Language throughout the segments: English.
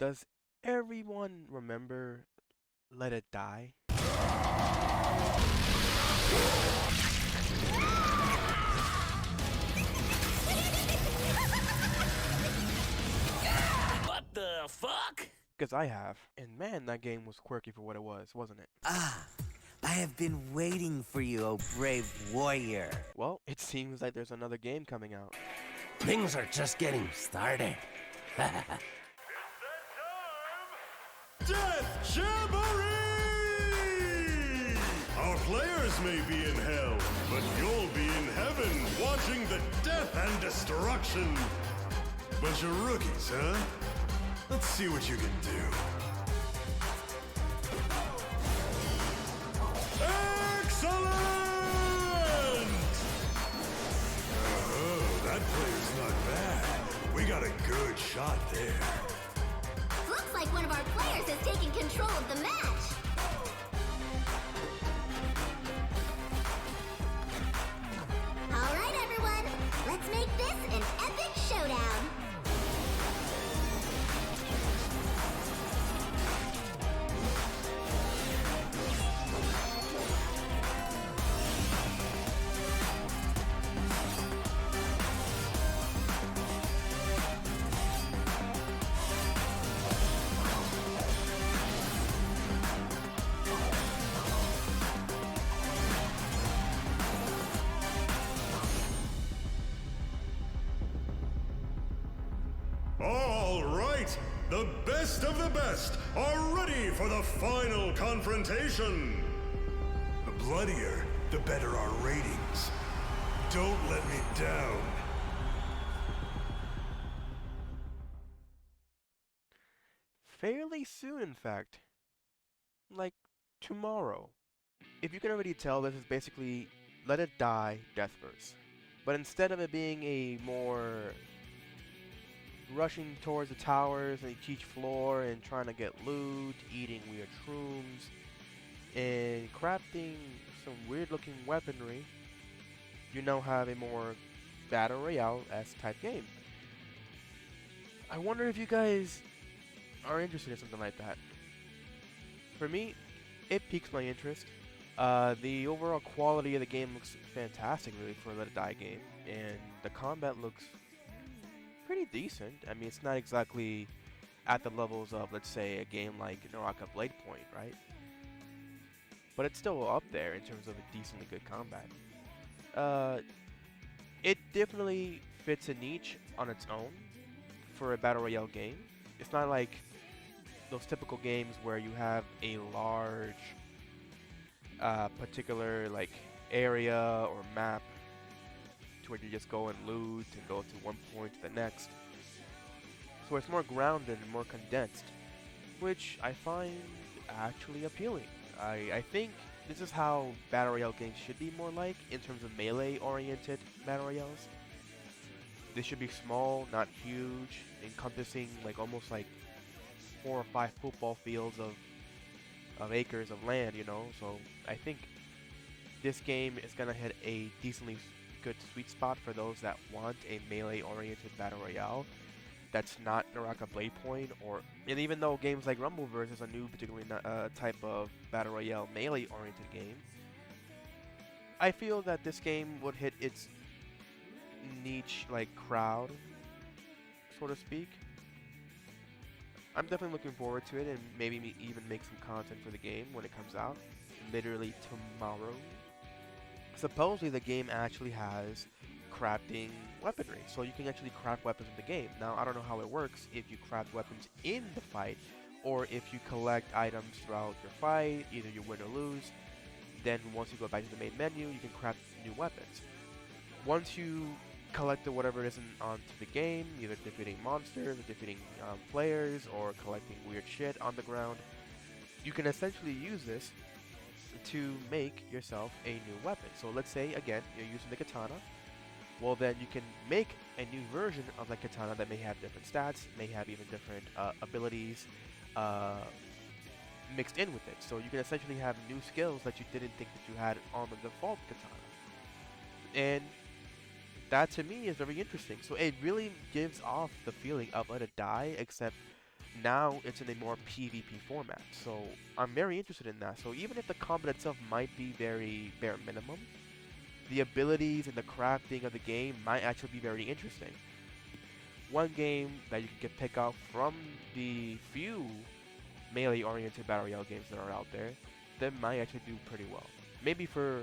Does everyone remember Let It Die? What the fuck? Because I have. And man, that game was quirky for what it was, wasn't it? Ah, I have been waiting for you, O brave warrior. Well, it seems like there's another game coming out. Things are just getting started. Death Jamboree! Our players may be in hell, but you'll be in heaven watching the death and destruction. Bunch of rookies, huh? Let's see what you can do. Excellent! Oh, that player's not bad. We got a good shot there. Looks like one of our players has taken control of the match. All right, everyone. Let's make this an epic showdown. All right, the best of the best are ready for the final confrontation. The bloodier, the better our ratings. Don't let me down. Fairly soon, in fact. Like, tomorrow. If you can already tell, this is basically Let It Die Deathverse. But instead of it being a more rushing towards the towers and each floor and trying to get loot, eating weird shrooms, and crafting some weird looking weaponry, you now have a more Battle Royale-esque type game. I wonder if you guys are interested in something like that. For me, it piques my interest. The overall quality of the game looks fantastic really for a Let It Die game, and the combat looks pretty decent. I mean, it's not exactly at the levels of, let's say, a game like Naraka Blade Point, right? But it's still up there in terms of a decently good combat. It definitely fits a niche on its own for a Battle Royale game. It's not like those typical games where you have a large particular like area or map to where you just go and loot and go to one point to the next. So it's more grounded and more condensed, which I find actually appealing. I think this is how Battle Royale games should be more like in terms of melee-oriented Battle Royales. They should be small, not huge, encompassing like almost like 4 or 5 football fields of acres of land, you know. So I think this game is gonna hit a decently good sweet spot for those that want a melee-oriented Battle Royale that's not Naraka Blade Point, and even though games like Rumbleverse is a new particularly type of Battle Royale melee-oriented game, I feel that this game would hit its niche like crowd, so to speak. I'm definitely looking forward to it, and maybe even make some content for the game when it comes out, literally tomorrow. Supposedly the game actually has crafting weaponry, so you can actually craft weapons in the game. Now, I don't know how it works if you craft weapons in the fight, or if you collect items throughout your fight, either you win or lose. Then once you go back to the main menu, you can craft new weapons. Once you collect whatever is onto the game, either defeating monsters, or defeating players, or collecting weird shit on the ground, you can essentially use this to make yourself a new weapon. So let's say, again, you're using the katana. Well, then you can make a new version of the katana that may have different stats, may have even different abilities mixed in with it. So you can essentially have new skills that you didn't think that you had on the default katana. And that to me is very interesting. So it really gives off the feeling of Let It Die, except now it's in a more PvP format. So I'm very interested in that. So even if the combat itself might be very bare minimum, the abilities and the crafting of the game might actually be very interesting. One game that you can pick out from the few melee-oriented battle royale games that are out there that might actually do pretty well. Maybe for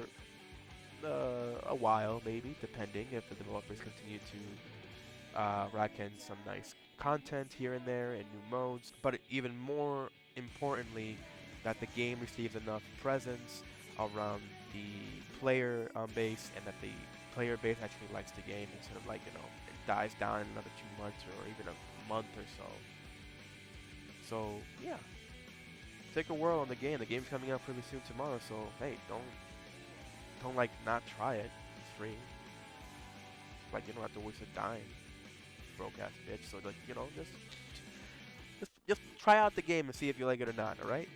a while, maybe, depending if the developers continue to rack in some nice content here and there and new modes. But even more importantly, that the game receives enough presence around the player base, and that the player base actually likes the game instead of, like, you know, it dies down in another 2 months or even a month or so. So yeah, take a whirl on the game. The game's coming out pretty soon tomorrow, so hey, don't like not try it. It's free. Like, you don't have to waste a dime, broke ass bitch. So, like, you know, just try out the game and see if you like it or not. All right.